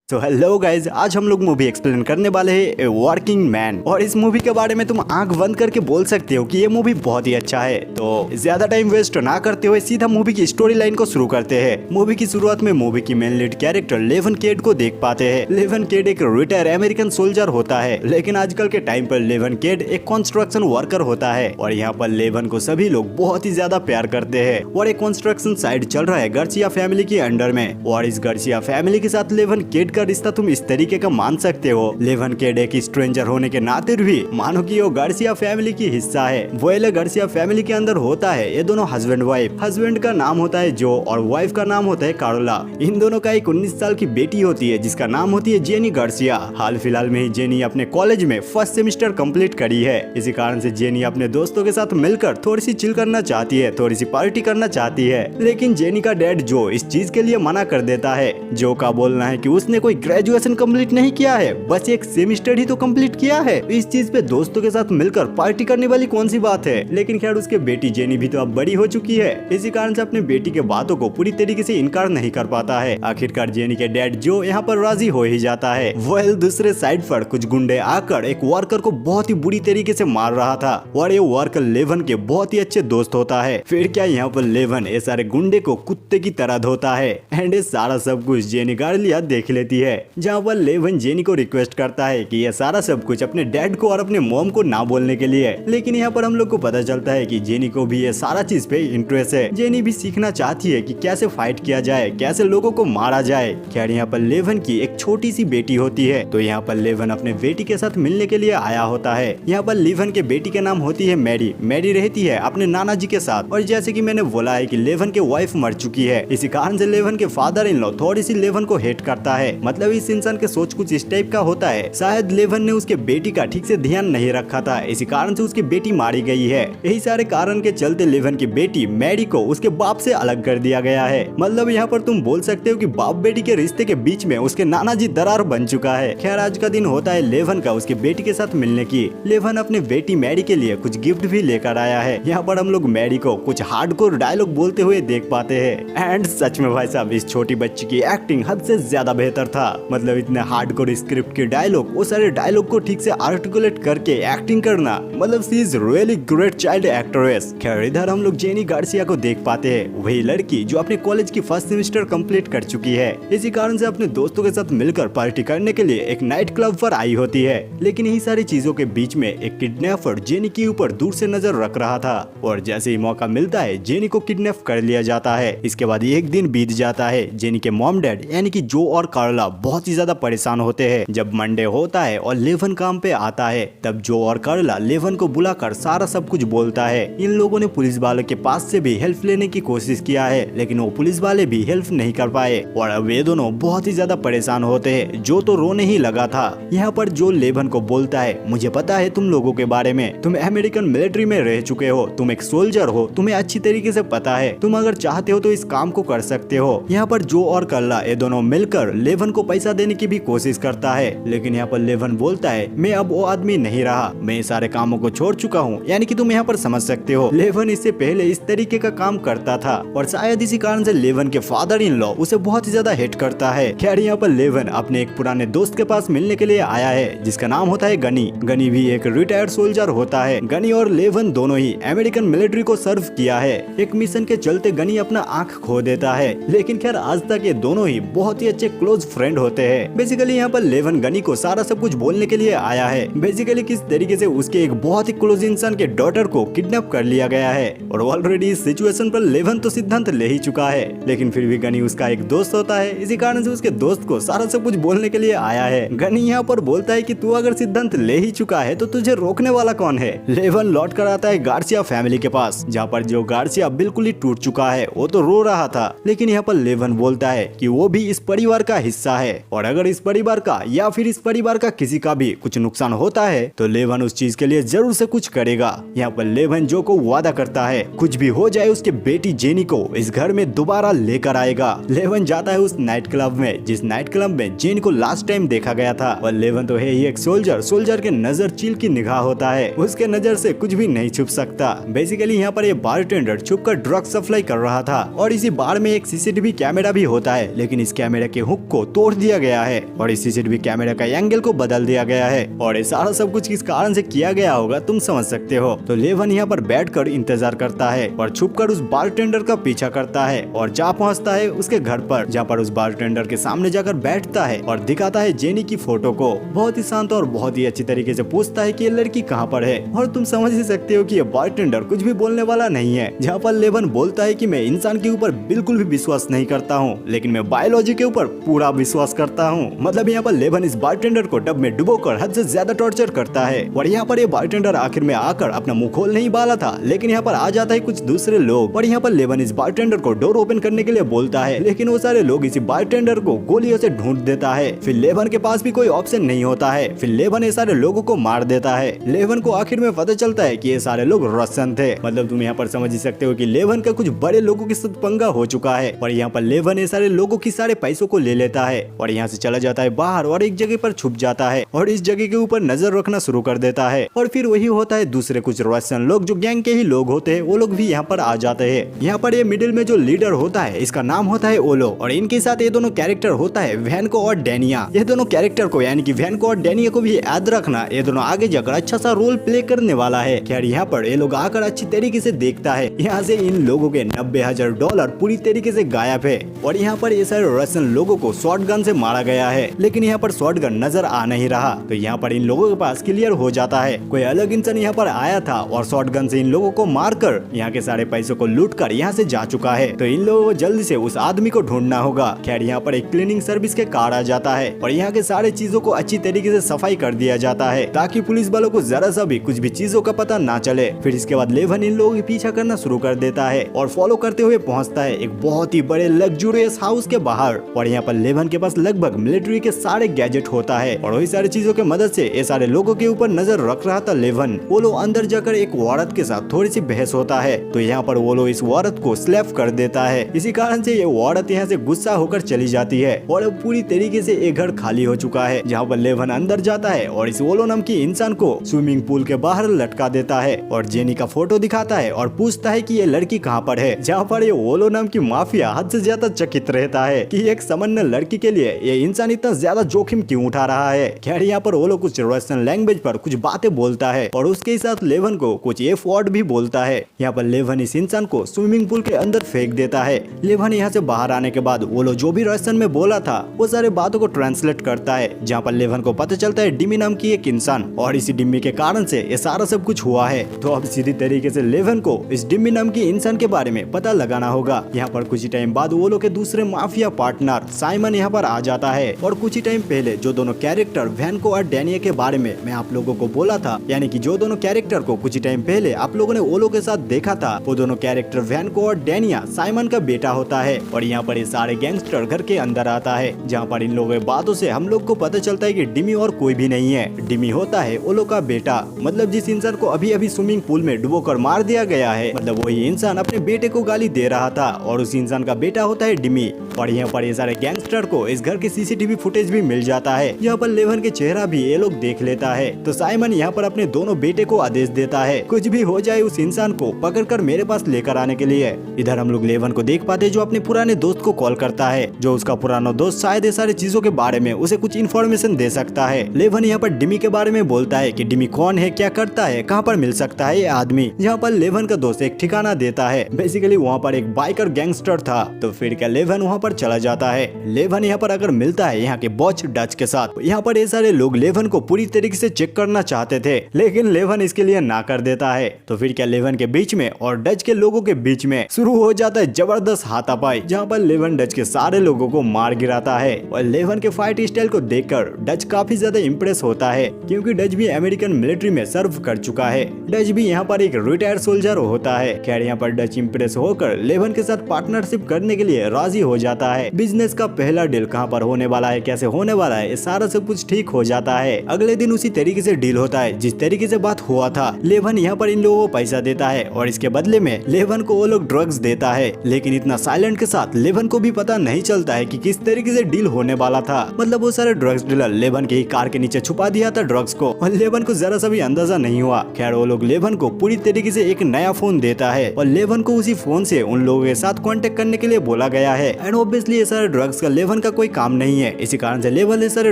तो hello guys, आज हम लोग मूवी एक्सप्लेन करने वाले हैं ए वर्किंग मैन। और इस मूवी के बारे में तुम आंख बंद करके बोल सकते हो कि ये मूवी बहुत ही अच्छा है। तो ज्यादा टाइम वेस्ट ना करते हुए सीधा मूवी की स्टोरी लाइन को शुरू करते हैं। मूवी की शुरुआत में मूवी की मेन लीड कैरेक्टर लेवन केड को देख पाते हैं। लेवन केड एक रिटायर अमेरिकन सोल्जर होता है, लेकिन आजकल के टाइम पर लेवन केड एक कंस्ट्रक्शन वर्कर होता है और यहाँ पर लेवन को सभी लोग बहुत ही ज्यादा प्यार करते हैं। और एक कंस्ट्रक्शन साइट चल रहा है गार्सिया फैमिली के अंडर में, और इस गार्सिया फैमिली के साथ लेवन केड का रिश्ता तुम इस तरीके का मान सकते हो। लेवन केड एक स्ट्रेंजर होने के नाते भी मानो कि वो गार्सिया फैमिली की हिस्सा है। वो गार्सिया फैमिली के अंदर होता है ये दोनों हस्बैंड वाइफ। हस्बैंड का नाम होता है जो और वाइफ का नाम होता है कारोला। इन दोनों का एक 19 साल की बेटी होती है जिसका नाम होती है जेनी गार्सिया। हाल फिलहाल में ही जेनी अपने कॉलेज में फर्स्ट सेमेस्टर कंप्लीट करी है। इसी कारण से जेनी अपने दोस्तों के साथ मिलकर थोड़ी सी चिल करना चाहती है, थोड़ी सी पार्टी करना चाहती है। लेकिन जेनी का डैड जो इस चीज के लिए मना कर देता है। जो का बोलना है कि उसने कोई ग्रेजुएशन कंप्लीट नहीं किया है, बस एक सेमेस्टर ही तो कंप्लीट किया है। इस चीज पे दोस्तों के साथ मिलकर पार्टी करने वाली कौन सी बात है। लेकिन खैर उसके बेटी जेनी भी तो अब बड़ी हो चुकी है, इसी कारण से अपने बेटी के बातों को पूरी तरीके से इनकार नहीं कर पाता है। आखिरकार जेनी के डैड जो यहाँ पर राजी हो ही जाता है। वेल दूसरे साइड पर कुछ गुंडे आकर एक वर्कर को बहुत ही बुरी तरीके से मार रहा था और ये वर्कर लेवन के बहुत ही अच्छे दोस्त होता है। फिर क्या यहाँ पर लेवन ये सारे गुंडे को कुत्ते की तरह धोता है एंड ये सारा सब कुछ जेनी गार्सिया देख लेती है। जहाँ पर लेवन जेनी को रिक्वेस्ट करता है कि ये सारा सब कुछ अपने डैड को और अपने मॉम को ना बोलने के लिए। लेकिन यहाँ पर हम लोग को पता चलता है कि जेनी को भी ये सारा चीज पे इंटरेस्ट है। जेनी भी सीखना चाहती है कि कैसे फाइट किया जाए, कैसे लोगों को मारा जाए। खैर यहाँ पर लेवन की एक छोटी सी बेटी होती है, तो यहाँ पर लेवन अपने बेटी के साथ मिलने के लिए आया होता है। यहाँ पर लेवन के बेटी के नाम होती है मैरी। मैरी रहती है अपने नाना जी के साथ, और जैसे कि मैंने बोला है कि लेवन के वाइफ मर चुकी है, इसी कारण से लेवन के फादर इन लॉ थोड़ी सी लेवन को हेट करता है। मतलब इस इंसान के सोच कुछ इस टाइप का होता है। शायद लेवन ने उसके बेटी का ठीक से ध्यान नहीं रखा था, इसी कारण से उसकी बेटी मारी गई है। यही सारे कारण के चलते लेवन की बेटी मैरी को उसके बाप से अलग कर दिया गया है। मतलब यहाँ पर तुम बोल सकते हो कि बाप बेटी के रिश्ते के बीच में उसके नाना जी दरार बन चुका है। खैर आज का दिन होता है लेवन का उसके बेटी के साथ मिलने की। लेवन अपने बेटी मैरी के लिए कुछ गिफ्ट भी लेकर आया है। यहाँ पर हम लोग मैरी को कुछ हार्डकोर डायलॉग बोलते हुए देख पाते हैं। एंड सच में भाई साहब इस छोटी बच्ची की एक्टिंग हद से ज्यादा बेहतर था। मतलब इतने हार्डकोर स्क्रिप्ट के डायलॉग, वो सारे डायलॉग को ठीक से आर्टिकुलेट करके एक्टिंग करना, मतलब she is really great child actress. खैर इधर हम लोग जेनी गार्सिया को देख पाते हैं, वही लड़की जो अपने कॉलेज की फर्स्ट सेमेस्टर कंप्लीट कर चुकी है। इसी कारण से अपने दोस्तों के साथ मिलकर पार्टी करने के लिए एक नाइट क्लब पर आई होती है। लेकिन यही सारी चीजों के बीच में एक किडनैपर जेनी के ऊपर दूर से नजर रख रहा था, और जैसे ही मौका मिलता है जेनी को किडनैप कर लिया जाता है। इसके बाद एक दिन बीत जाता है। जेनी के मॉम डैड यानी कि जो और कार्ला बहुत ही ज्यादा परेशान होते हैं। जब मंडे होता है और लेवन काम पे आता है, तब जो और कार्ला लेवन को बुलाकर सारा सब कुछ बोलता है। इन लोगों ने पुलिस वाले के पास से भी हेल्प लेने की कोशिश किया है, लेकिन वो पुलिस वाले भी हेल्प नहीं कर पाए और अब वे दोनों बहुत ही ज्यादा परेशान होते हैं। जो तो रोने ही लगा था। यहाँ पर जो लेवन को बोलता है, मुझे पता है तुम लोगों के बारे में, तुम अमेरिकन मिलिट्री में रह चुके हो, तुम एक सोल्जर हो, तुम्हें अच्छी तरीके से पता है, तुम अगर चाहते हो तो इस काम को कर सकते हो। यहाँ पर जो और कार्ला ये दोनों मिलकर लेवन को पैसा देने की भी कोशिश करता है, लेकिन यहाँ पर लेवन बोलता है मैं अब वो आदमी नहीं रहा, मैं सारे कामों को छोड़ चुका हूँ। यानी कि तुम यहाँ पर समझ सकते हो लेवन इससे पहले इस तरीके का काम करता था, और शायद इसी कारण से लेवन के फादर इन लॉ उसे बहुत ही ज्यादा हेट करता है। खैर यहाँ पर लेवन अपने एक पुराने दोस्त के पास मिलने के लिए आया है जिसका नाम होता है गनी। गनी भी एक रिटायर्ड सोल्जर होता है। गनी और लेवन दोनों ही अमेरिकन मिलिट्री को सर्व किया है। एक मिशन के चलते गनी अपना आंख खो देता है, लेकिन खैर आज तक ये दोनों ही बहुत ही अच्छे क्लोज फ्रेंड होते हैं। बेसिकली यहाँ पर लेवन गनी को सारा सब कुछ बोलने के लिए आया है। बेसिकली किस तरीके से उसके एक बहुत ही क्लोज इंसान के डॉटर को किडनैप कर लिया गया है, और ऑलरेडी इस सिचुएशन पर लेवन तो सिद्धांत ले ही चुका है, लेकिन फिर भी गनी उसका एक दोस्त होता है। इसी कारण से उसके दोस्त को सारा सब कुछ बोलने के लिए आया है। गनी यहाँ पर बोलता है कि तू अगर सिद्धांत ले ही चुका है तो तुझे रोकने वाला कौन है। लेवन लौट कर आता है गार्सिया फैमिली के पास, जहाँ पर जो गार्सिया बिल्कुल ही टूट चुका है, वो तो रो रहा था। लेकिन यहाँ पर लेवन बोलता है कि वो भी इस परिवार का हिस्सा है, और अगर इस परिवार का या फिर इस परिवार का किसी का भी कुछ नुकसान होता है तो लेवन उस चीज के लिए जरूर से कुछ करेगा। यहाँ पर लेवन जो को वादा करता है कुछ भी हो जाए उसके बेटी जेनी को इस घर में दोबारा लेकर आएगा। लेवन जाता है उस नाइट क्लब में जिस नाइट क्लब में जेनी को लास्ट टाइम देखा गया था, और लेवन तो है ही एक सोल्जर के नजर चील की निगाह होता है, उसके नजर से कुछ भी नहीं छुप सकता। बेसिकली यहाँ पर ये बारटेंडर छुपकर ड्रग सप्लाई कर रहा था, और इसी बार में एक सीसीटीवी कैमरा भी होता है, लेकिन इस कैमरा के हुक को तोड़ दिया गया है और इस सीसीटीवी कैमरे का एंगल को बदल दिया गया है और ये सारा सब कुछ किस कारण से किया गया होगा तुम समझ सकते हो। तो लेवन यहाँ पर बैठकर इंतजार करता है और छुपकर उस बारटेंडर का पीछा करता है और जा पहुँचता है उसके घर पर, जहाँ पर उस बारटेंडर के सामने जाकर बैठता है और दिखाता है जेनी की फोटो को। बहुत ही शांत और बहुत ही अच्छी तरीके से पूछता है कि ये लड़की कहाँ पर है और तुम समझ ही सकते हो कि ये बारटेंडर कुछ भी बोलने वाला नहीं है। जहाँ पर लेवन बोलता है कि मैं इंसान के ऊपर बिल्कुल भी विश्वास नहीं करता हूँ, लेकिन मैं बायोलॉजी के ऊपर पूरा विश्वास करता हूँ। मतलब यहाँ पर लेवन इस बारटेंडर को डब में डुबोकर हद से ज्यादा टॉर्चर करता है और यहाँ पर ये बारटेंडर आखिर में आकर अपना मुंह खोल नहीं वाला था, लेकिन यहाँ पर आ जाता है कुछ दूसरे लोग और यहाँ पर लेवन इस बारटेंडर को डोर ओपन करने के लिए बोलता है, लेकिन वो सारे लोग इसी बारटेंडर को गोलियों से ढूंढ देता है। फिर लेवन के पास भी कोई ऑप्शन नहीं होता है, फिर लेवन ये सारे लोगों को मार देता है। लेवन को आखिर में पता चलता है कि ये सारे लोग रसन थे। मतलब तुम यहाँ पर समझ ही सकते हो कि लेवन का कुछ बड़े लोगों के साथ पंगा हो चुका है और यहाँ पर लेवन ये सारे लोगों की सारे पैसों को ले लेता है और यहाँ से चला जाता है बाहर और एक जगह पर छुप जाता है और इस जगह के ऊपर नजर रखना शुरू कर देता है। और फिर वही होता है, दूसरे कुछ रसन लोग जो गैंग के ही लोग होते हैं वो लोग भी यहाँ पर आ जाते हैं। यहाँ पर ये मिडिल में जो लीडर होता है इसका नाम होता है ओलो और इनके साथ ये दोनों कैरेक्टर होता है वैनको और डेनिया। ये दोनों कैरेक्टर को यानी कि वैनको और डेनिया को भी याद रखना, ये दोनों आगे जाकर अच्छा सा रोल प्ले करने वाला है। खैर यहाँ पर ये लोग आकर अच्छी तरीके से देखता है यहाँ से इन लोगों के $90,000 पूरी तरीके से गायब है और यहाँ पर ये सारे रसन लोगों को शॉटगन से मारा गया है, लेकिन यहाँ पर शॉटगन नजर आ नहीं रहा। तो यहाँ पर इन लोगों के पास क्लियर हो जाता है कोई अलग इंसान यहाँ पर आया था और शॉटगन से इन लोगों को मारकर यहाँ के सारे पैसों को लूट कर यहाँ से जा चुका है। तो इन लोगों को जल्दी से उस आदमी को ढूंढना होगा। खैर यहाँ पर एक क्लीनिंग सर्विस के कार आ जाता है और यहाँ के सारे चीजों को अच्छी तरीके से सफाई कर दिया जाता है ताकि पुलिस वालों को जरा सा भी कुछ भी चीजों का पता ना चले। फिर इसके बाद लेवन इन लोगों के पीछा करना शुरू कर देता है और फॉलो करते हुए पहुंचता है एक बहुत ही बड़े लग्जूरियस हाउस के बाहर और यहाँ पर लेवन के पास लगभग मिलिट्री के सारे गैजेट होता है और वही सारी चीजों के मदद से ये सारे लोगों के ऊपर नजर रख रहा था लेवन। वो लोग अंदर जाकर एक औरत के साथ थोड़ी सी बहस होता है तो यहाँ पर वो लोग इस औरत को स्लैप कर देता है। इसी कारण से ये औरत यहाँ से गुस्सा होकर चली जाती है और अब पूरी तरीके से ये घर खाली हो चुका है, जहाँ पर लेवन अंदर जाता है और इस ओलो नाम की इंसान को स्विमिंग पूल के बाहर लटका देता है और जेनी का फोटो दिखाता है और पूछता है कि ये लड़की कहाँ पर है, जहाँ पर ये ओलो नाम की माफिया हद से ज्यादा चकित रहता है कि एक सामान्य लड़की के लिए ये इंसान इतना ज्यादा जोखिम क्यों उठा रहा है। खैर यहाँ पर ओलो कुछ रशियन लैंग्वेज पर कुछ बातें बोलता है और उसके साथ लेवन को कुछ एफ वर्ड भी बोलता है। यहाँ पर लेवन इस इंसान को स्विमिंग पूल के अंदर फेंक देता है। लेवन यहाँ से बाहर आने के बाद ओलो जो भी रशियन में बोला था वो सारे बातों को ट्रांसलेट करता है, जहाँ पर लेवन को पता चलता है डिमी नाम की एक इंसान और इसी डिम्मी के कारण से ये सारा सब कुछ हुआ है। तो अब सीधी तरीके से लेवन को इस डिम्मी नाम की इंसान के बारे में पता लगाना होगा। यहाँ पर कुछ ही टाइम बाद ओलो के दूसरे माफिया पार्टनर साइमन यहाँ पर आ जाता है और कुछ ही टाइम पहले जो दोनों कैरेक्टर वैनको और डेनिया के बारे में मैं आप लोगों को बोला था, यानी कि जो दोनों कैरेक्टर को कुछ ही टाइम पहले आप लोगों ने ओलो के साथ देखा था, वो दोनों कैरेक्टर वैनको और डेनिया साइमन का बेटा होता है। और यहाँ पर ये सारे गैंगस्टर घर के अंदर आता है, जहाँ पर इन लोगों की बातों से हम लोग को पता चलता है कि डिमी और कोई भी नहीं है, डिमी होता है ओलो का बेटा। मतलब जिस इंसान को अभी अभी स्विमिंग पूल में डुबोकर मार दिया गया है, मतलब वही इंसान अपने बेटे को गाली दे रहा था और उस इंसान का बेटा होता है डिमी। और यहाँ पर ये सारे गैंगस्टर को इस घर के सीसीटीवी फुटेज भी मिल जाता है, यहाँ पर लेवन के चेहरा भी ये लोग देख लेता है। तो साइमन यहाँ पर अपने दोनों बेटे को आदेश देता है कुछ भी हो जाए उस इंसान को पकड़कर मेरे पास लेकर आने के लिए। इधर हम लोग लेवन को देख पाते जो अपने पुराने दोस्त को कॉल करता है, जो उसका पुराना दोस्त शायद ये सारी चीजों के बारे में उसे कुछ इन्फॉर्मेशन दे सकता है। लेवन यहाँ पर डिमी के बारे में बोलता है कि डिमी कौन है, क्या करता है, कहाँ पर मिल सकता है ये आदमी। यहाँ पर लेवन का दोस्त एक ठिकाना देता है, बेसिकली वहाँ पर एक बाइकर गैंगस्टर था। तो फिर क्या लेवन वहाँ पर चला जाता है। लेवन यहाँ पर अगर मिलता है यहाँ के बॉच डच के साथ। यहाँ पर ये सारे लोग लेवन को पूरी तरीके से चेक करना चाहते थे, लेकिन लेवन इसके लिए ना कर देता है। तो फिर क्या लेवन के बीच में और डच के लोगों के बीच में शुरू हो जाता है जबरदस्त हाथापाई, जहाँ पर लेवन डच के सारे लोगों को मार गिराता है। और लेवन के फाइट स्टाइल को देखकर डच काफी ज्यादा इम्प्रेस होता है, क्योंकि डच भी अमेरिकन मिलिट्री में सर्व कर चुका है। डच भी यहाँ पर एक रिटायर्ड सोल्जर होता है। खैर यहाँ पर डच इम्प्रेस होकर लेवन के साथ पार्टनरशिप करने के लिए राजी हो जाता है। बिजनेस का पहला डील कहाँ पर होने वाला है, कैसे होने वाला है, सारा सब कुछ ठीक हो जाता है। अगले दिन उसी तरीके से डील होता है जिस तरीके से बात हुआ था। लेवन यहाँ पर इन लोगों को पैसा देता है और इसके बदले में लेवन को वो लोग ड्रग्स देता है, लेकिन इतना साइलेंट के साथ लेवन को भी पता नहीं चलता है कि किस तरीके से डील होने वाला था। मतलब वो सारे ड्रग्स डीलर लेवन के ही कार के नीचे छुपा दिया था ड्रग्स को और लेवन को जरा सा भी अंदाजा नहीं हुआ। खैर वो लोग लेवन को पूरी तरीके से एक नया फोन देता है और लेवन को उसी फोन से उन लोगों के साथ कांटेक्ट करने के लिए बोला गया है। एंड ऑब्वियसली ये सारे ड्रग्स का लेवन का कोई काम नहीं है। इसी कारण से लेवन ये सारे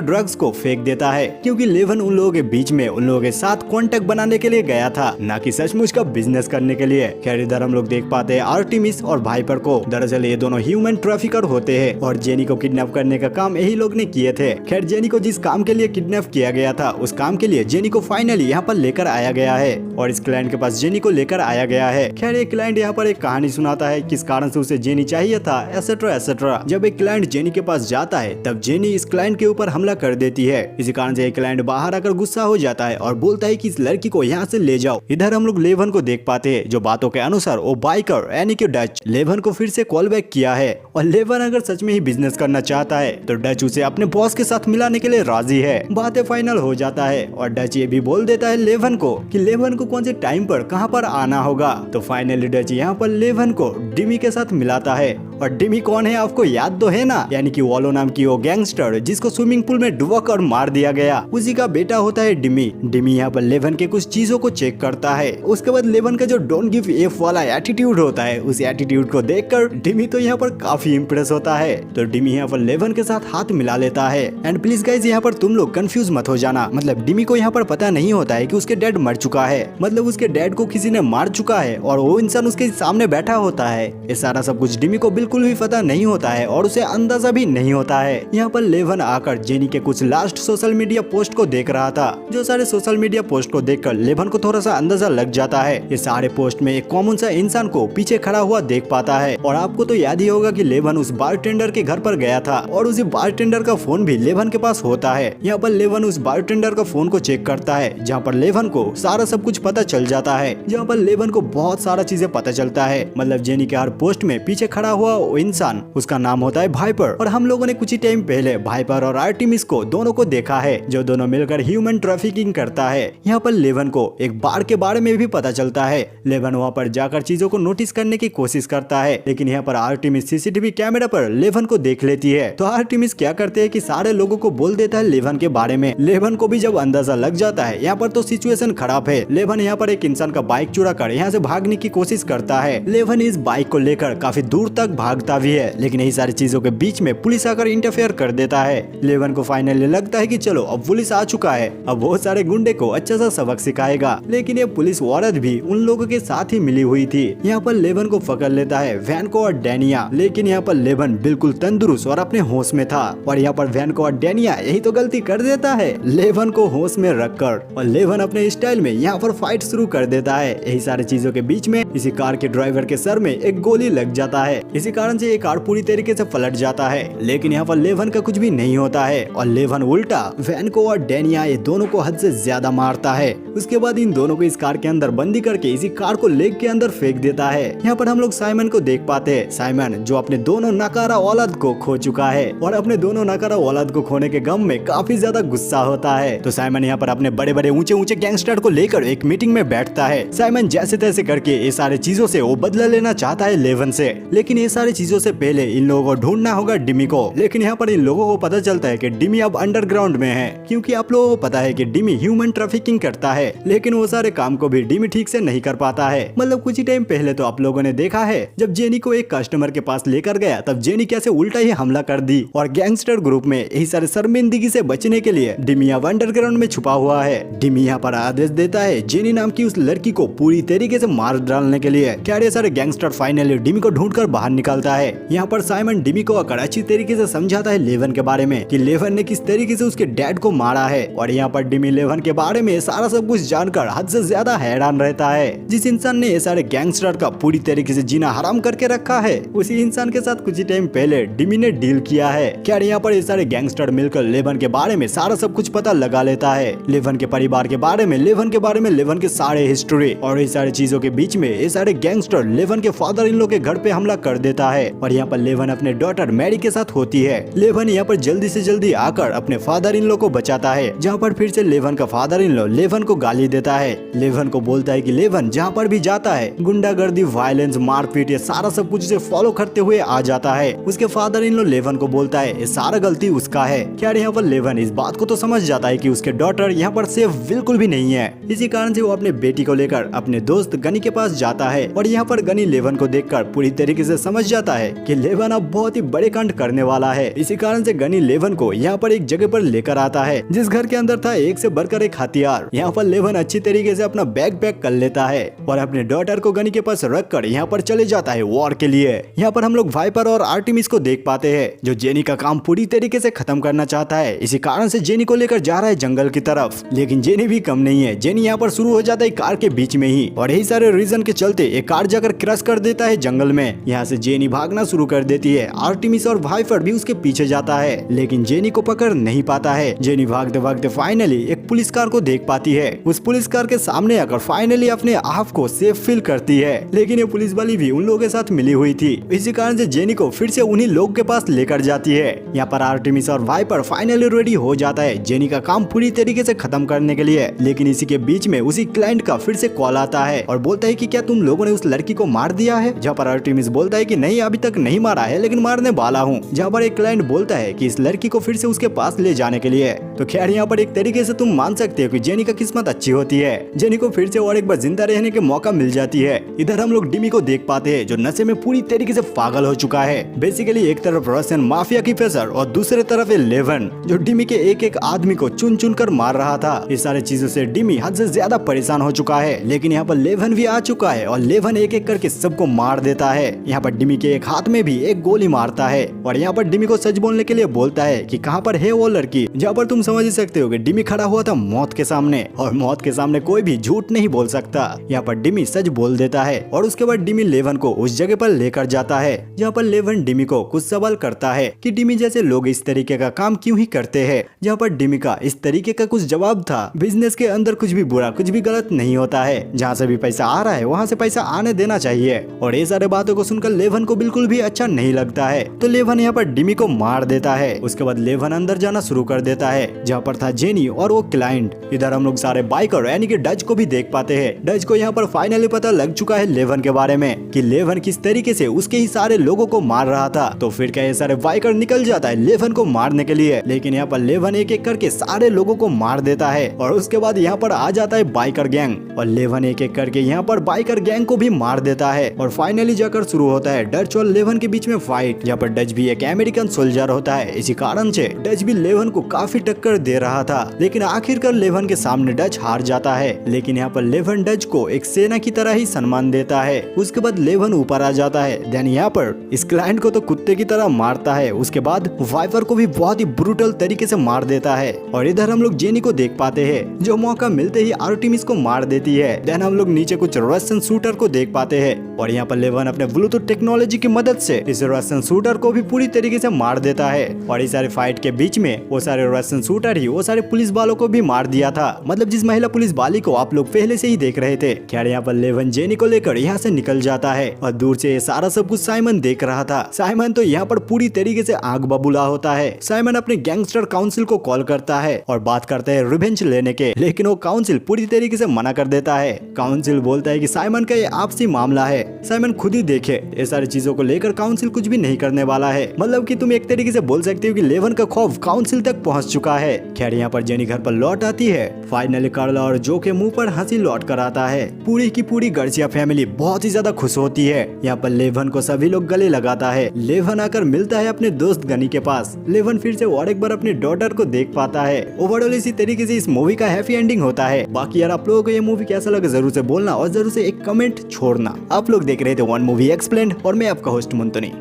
ड्रग्स को फेंक देता है, क्योंकि लेवन उन लोगों के बीच में उन लोगों के साथ कॉन्टेक्ट बनाने के लिए गया था, ना कि सचमुच का बिजनेस करने के लिए। खैर इधर हम लोग देख पाते हैं आर्टिमिस और भाइपर को। दरअसल ये दोनों ह्यूमन ट्रैफिकर होते हैं और जेनी को किडनैप करने का काम यही लोग ने किए थे। खैर जेनी को जिस काम के लिए किडनैप किया गया था, उस काम के लिए जेनी को फाइनली यहाँ पर लेकर आया गया है और इस क्लाइंट के पास जेनी को लेकर आया गया है। खैर एक क्लाइंट यहाँ पर एक कहानी सुनाता है किस कारण से उसे जेनी चाहिए था, एसेट्रा एसेट्रा। जब एक क्लाइंट जेनी के पास जाता है तब जेनी इस क्लाइंट के ऊपर हमला कर देती है। इसी कारण से एक क्लाइंट बाहर आकर गुस्सा हो जाता है और बोलता है कि इस लड़की को यहाँ से ले जाओ। इधर हम लोग लेवन को देख पाते हैं, जो बातों के अनुसार वो बाइकर यानी कि डच लेवन को फिर से कॉल बैक किया है और लेवन अगर सच में ही बिजनेस करना चाहता है तो डच उसे अपने बॉस के साथ मिलाने के लिए राजी है। बातें फाइनल हो जाता है और डच ये भी बोल देता है लेवन को कि लेवन को कौन से टाइम पर कहां पर आना होगा। तो फाइनली डच यहाँ पर लेवन को डिमी के साथ मिलाता है। और डिमी कौन है आपको याद तो है ना, यानी कि वॉलो नाम की वो गैंगस्टर जिसको स्विमिंग पूल में डुबा कर मार दिया गया, उसी का बेटा होता है डिमी। डिमी यहाँ पर लेवन के कुछ चीजों को चेक करता है। उसके बाद लेवन का जो डोंट गिव एफ वाला एटीट्यूड होता है, उस एटीट्यूड को देखकर डिमी तो यहाँ पर काफी इम्प्रेस होता है। तो डिमी यहाँ पर लेवन के साथ हाथ मिला लेता है। एंड प्लीज गाइज यहाँ पर तुम लोग कंफ्यूज मत हो जाना, मतलब डिमी को यहाँ पर पता नहीं होता है कि उसके डैड मर चुका है, मतलब उसके डैड को किसी ने मार चुका है और वो इंसान उसके सामने बैठा होता है। ये सारा सब कुछ डिमी को बिल्कुल भी पता नहीं होता है और उसे अंदाजा भी नहीं होता है। यहाँ पर लेवन आकर जेनी के कुछ लास्ट सोशल मीडिया पोस्ट को देख रहा था। जो सारे सोशल मीडिया पोस्ट को देखकर लेवन को थोड़ा सा अंदाजा लग जाता है। ये सारे पोस्ट में एक कॉमन सा इंसान को पीछे खड़ा हुआ देख पाता है। और आपको तो याद ही होगा कि लेवन उस बारटेंडर के घर पर गया था और उसी बारटेंडर का फोन भी लेवन के पास होता है। यहाँ पर लेवन उस बारटेंडर का फोन को चेक करता है, जहाँ पर लेवन को सारा सब कुछ पता चल जाता है। जहाँ पर लेवन को बहुत सारा चीजें पता चलता है, मतलब जेनी के हर पोस्ट में पीछे खड़ा हुआ वो इंसान, उसका नाम होता है भाइपर। और हम लोगों ने कुछ ही टाइम पहले भाइपर और आर्टिमिस को दोनों को देखा है, जो दोनों मिलकर ह्यूमन ट्रैफिकिंग करता है। यहाँ पर लेवन को एक बार के बारे में भी पता चलता है। लेवन वहाँ पर जाकर चीजों को नोटिस करने की कोशिश करता है, लेकिन यहाँ पर आर्टिमिस सीसीटीवी कैमरा पर लेवन को देख लेती है। तो आर्टिमिस क्या करते हैं कि सारे लोगों को बोल देता है लेवन के बारे में। लेवन को भी जब अंदाजा लग जाता है यहाँ पर तो सिचुएशन खराब है। लेवन यहाँ पर एक इंसान का बाइक चुरा कर यहाँ से भागने की कोशिश करता है। लेवन इस बाइक को लेकर काफी दूर तक भागता भी है, लेकिन यही सारी चीजों के बीच में पुलिस आकर इंटरफेयर कर देता है। लेवन को फाइनली लगता है कि चलो अब पुलिस आ चुका है, अब वो सारे गुंडे को अच्छा सा सबक सिखाएगा। लेकिन ये पुलिस औरत भी उन लोगों के साथ ही मिली हुई थी। यहाँ पर लेवन को पकड़ लेता है वैनको और डैनिया, लेकिन यहाँ पर लेवन बिल्कुल तंदुरुस्त और अपने होश में था। और यहाँ पर वैनको और डैनिया यही तो गलती कर देता है, लेवन को होश में रखकर, और लेवन अपने स्टाइल में यहाँ पर फाइट शुरू कर देता है। यही सारी चीजों के बीच में इसी कार के ड्राइवर के सर में एक गोली लग जाता है। इसी कारण से ये कार पूरी तरीके से पलट जाता है, लेकिन यहाँ पर लेवन का कुछ भी नहीं होता है और लेवन उल्टा वैनको और डैनिया ये दोनों को हद से ज्यादा मारता है। उसके बाद इन दोनों को इस कार के अंदर बंदी करके इसी कार को लेक के अंदर फेंक देता है। यहाँ पर हम लोग साइमन को देख पाते हैं। साइमन जो अपने दोनों नकारा औलाद को खो चुका है और अपने दोनों नकारा औलाद को खोने के गम में काफी ज्यादा गुस्सा होता है। तो साइमन यहाँ पर अपने बड़े बड़े ऊंचे ऊंचे गैंगस्टर को लेकर एक मीटिंग में बैठता है। साइमन जैसे तैसे करके ये सारे चीजों से वो बदला लेना चाहता है लेवन से, लेकिन ये सारी चीजों से पहले इन लोगों को ढूंढना होगा डिमी को। लेकिन यहाँ पर इन लोगों को पता चलता है कि डिमी अब अंडरग्राउंड में है, क्योंकि आप लोगों को पता है कि डिमी ह्यूमन ट्रैफिकिंग करता है, लेकिन वो सारे काम को भी डिमी ठीक से नहीं कर पाता है। मतलब कुछ ही टाइम पहले तो आप लोगों ने देखा है जब जेनी को एक कस्टमर के पास लेकर गया, तब जेनी कैसे उल्टा ही हमला कर दी और गैंगस्टर ग्रुप में यही सारे शर्मिंदगी से बचने के लिए डिमी अब अंडरग्राउंड में छुपा हुआ है। डिमी यहाँ पर आदेश देता है जेनी नाम की उस लड़की को पूरी तरीके से मार डालने के लिए। क्या ये सारे गैंगस्टर फाइनली डिमी को ढूंढकर बाहर निकालता है। यहाँ पर साइमन डिमी को आकर अच्छी तरीके से समझाता है लेवन के बारे में कि लेवन ने किस तरीके से उसके डैड को मारा है। और यहाँ पर डिमी लेवन के बारे में सारा सब कुछ जानकर हद से ज्यादा हैरान रहता है। जिस इंसान ने ये सारे गैंगस्टर का पूरी तरीके से जीना हराम करके रखा है, उसी इंसान के साथ कुछ ही टाइम पहले डिमी ने डील किया है। क्या यहाँ पर ये सारे गैंगस्टर मिलकर लेवन के बारे में सारा सब कुछ पता लगा लेता है, लेवन के परिवार के बारे में, लेवन के बारे में, लेवन के सारे हिस्ट्री, और ये सारी चीजों के बीच में ये सारे गैंगस्टर लेवन के फादर इन लोग के घर पे हमला कर देता है। और यहाँ पर लेवन अपने डॉटर मैरी के साथ होती है। लेवन यहाँ पर जल्दी से जल्दी आकर अपने फादर इन लोग को बचाता है, जहाँ पर फिर से लेवन का फादर इन लोग लेवन को गाली देता है। लेवन को बोलता है कि लेवन जहाँ पर भी जाता है गुंडागर्दी, वायलेंस, मारपीट, ये सारा सब कुछ उसे फॉलो करते हुए आ जाता है। उसके फादर इन लोग लेवन को बोलता है ये सारा गलती उसका है। क्या यहाँ पर लेवन इस बात को तो समझ जाता है कि उसके डॉटर यहाँ पर सेफ बिल्कुल भी नहीं है। इसी कारण से वो अपने बेटी को लेकर अपने दोस्त गनी के पास जाता है। और यहाँ पर गनी लेवन को देखकर पूरी तरीके से समझ जाता है कि लेवन अब बहुत ही बड़े कांड करने वाला है। इसी कारण से गनी लेवन को यहाँ पर एक जगह पर लेकर आता है जिस घर के अंदर था एक से बढ़कर एक हथियार। यहाँ पर लेवन अच्छी तरीके से अपना बैग पैक कर लेता है और अपने डॉटर को गनी के पास रख कर यहाँ पर चले जाता है वॉर के लिए। यहाँ पर हम लोग वाइपर और आर्टेमिस को देख पाते हैं जो जेनी का काम पूरी तरीके से खत्म करना चाहता है। इसी कारण से जेनी को लेकर जा रहा है जंगल की तरफ, लेकिन जेनी भी कम नहीं है। जेनी यहाँ पर शुरू हो जाता है कार के बीच में ही और यही सारे रीजन के चलते एक कार जाकर क्रश कर देता है जंगल में। यहाँ से जेनी भागना शुरू कर देती है। आर्टेमिस और वाइपर भी उसके पीछे जाता है लेकिन जेनी को पकड़ नहीं पाता है। जेनी भागते भागते फाइनली एक पुलिस कार को देख पाती है। उस पुलिस कार के सामने आकर फाइनली अपने आप को सेफ फील करती है, लेकिन ये पुलिस वाली भी उन लोगों के साथ मिली हुई थी। इसी कारण से जेनी को फिर से उन्हीं लोग के पास लेकर जाती है। यहाँ पर आर्टेमिस और वाइपर फाइनली रेडी हो जाता है जेनी का काम पूरी तरीके से खत्म करने के लिए। लेकिन इसी के बीच में उसी क्लाइंट का फिर से कॉल आता है और बोलता है कि क्या तुम लोगों ने उस लड़की को मार दिया है? जहाँ पर आर्टेमिस बोलता है कि नहीं, अभी तक नहीं मारा है लेकिन मारने वाला हूँ। जहाँ पर एक क्लाइंट बोलता है कि इस लड़की को फिर से उसके पास ले जाने के लिए। तो खैर यहाँ पर एक तरीके से तुम मान सकते हो कि जेनी का किस्मत अच्छी होती है। जेनी को फिर से और एक बार जिंदा रहने के मौका मिल जाती है। इधर हम लोग डिमी को देख पाते हैं जो नशे में पूरी तरीके से पागल हो चुका है। बेसिकली एक तरफ रशियन माफिया की फेसर और दूसरे तरफ है लेवन जो डिमी के एक एक आदमी को चुन चुन कर मार रहा था। इस सारी चीजों से डिमी हद से ज्यादा परेशान हो चुका है। लेकिन यहाँ पर लेवन भी आ चुका है और लेवन एक एक करके सबको मार देता है। यहाँ पर डिमी के एक हाथ में भी एक गोली मारता है और यहाँ पर डिमी को सच बोलने के लिए बोलता है कि कहाँ पर है वो लड़की। जहाँ पर तुम समझ ही सकते हो कि डिमी खड़ा हुआ था मौत के सामने और मौत के सामने कोई भी झूठ नहीं बोल सकता। यहाँ पर डिमी सच बोल देता है और उसके बाद डिमी लेवन को उस जगह पर लेकर जाता है जहाँ पर लेवन डिमी को कुछ सवाल करता है कि डिमी जैसे लोग इस तरीके का काम क्यों ही करते हैं। जहाँ पर डिमी का इस तरीके का कुछ जवाब था, बिजनेस के अंदर कुछ भी बुरा कुछ भी गलत नहीं होता है। जहाँ से भी पैसा आ रहा है वहाँ से पैसा आने देना चाहिए। और ये सारे बातों को सुनकर लेवन को बिल्कुल भी अच्छा नहीं लगता है तो लेवन यहाँ पर डिमी को मार देता है। उसके बाद लेवन अंदर जाना शुरू कर देता है जहाँ पर था जेनी और वो क्लाइंट। इधर हम लोग सारे बाइकर यानी कि डच को भी देख पाते हैं। डच को यहाँ पर फाइनली पता लग चुका है लेवन के बारे में कि लेवन किस तरीके से उसके ही सारे लोगों को मार रहा था। तो फिर क्या ये सारे बाइकर निकल जाता है लेवन को मारने के लिए, लेकिन यहाँ पर लेवन एक एक करके सारे लोगों को मार देता है और उसके बाद यहाँ पर आ जाता है बाइकर गैंग और लेवन एक एक करके यहाँ पर बाइकर गैंग को भी मार देता है। और फाइनली जाकर शुरू होता है डच और लेवन के बीच में फाइट। यहाँ पर डच भी एक अमेरिकन सोल्जर होता है, इसी कारण से डच भी लेवन को काफी टक्कर दे रहा था। लेकिन आखिरकार लेवन के सामने डच हार जाता है। लेकिन यहाँ पर लेवन डच को एक सेना की तरह ही सम्मान देता है। उसके बाद लेवन ऊपर आ जाता है। देन यहाँ पर इस क्लाइंट को तो कुत्ते की तरह मारता है। उसके बाद वाइपर को भी बहुत ही ब्रूटल तरीके से मार देता है। और इधर हम लोग जेनी को देख पाते हैं जो मौका मिलते ही आर्टेमिस को मार देती है। देन हम लोग नीचे कुछ रशियन शूटर को देख पाते हैं और यहाँ पर लेवन अपने ब्लूटूथ टेक्नोलॉजी की मदद से इस रशियन शूटर को भी पूरी तरीके से मार देता है। और इस सारे फाइट के बीच में वो सारे रशियन शूटर ही वो सारे पुलिस वालों को भी मार दिया था, मतलब जिस महिला पुलिस वाली को आप लोग पहले से ही देख रहे थे। खैर यहाँ पर लेवन जेनी को लेकर यहाँ से निकल जाता है और दूर से ये सारा सब कुछ साइमन देख रहा था। साइमन तो यहाँ पर पूरी तरीके से आग बबूला होता है। साइमन अपने गैंगस्टर काउंसिल को कॉल करता है और बात करता है रिवेंज लेने के, लेकिन वो काउंसिल पूरी तरीके से मना कर देता है। काउंसिल बोलता है कि साइमन का ये आपसी मामला है, साइमन खुद ही देखे। ये सारी चीजों को लेकर काउंसिल कुछ भी नहीं करने वाला है। मतलब कि तुम एक तरीके से बोल सकते हो कि लेवन का खौफ काउंसिल तक पहुंच चुका है। खैर यहाँ पर जेनी घर पर लौट आती है। फाइनली कार्ला और जो के मुंह पर हंसी लौट कर आता है। पूरी की पूरी गार्सिया फैमिली बहुत ही ज्यादा खुश होती है। यहाँ पर लेवन को सभी लोग गले लगाता है। लेवन आकर मिलता है अपने दोस्त गनी के पास। लेवन फिर से और एक बार अपने डॉटर को देख पाता है। ओवरऑल इसी तरीके से इस मूवी का हैप्पी एंडिंग होता है। बाकी यार आप लोगों को ये मूवी कैसा लगा जरूर से बोलना और जरूर से एक कमेंट छोड़ना। आप लोग देख रहे थे वन मूवी एक्सप्लेन्ड और मैं आपका होस्ट मुंतनी।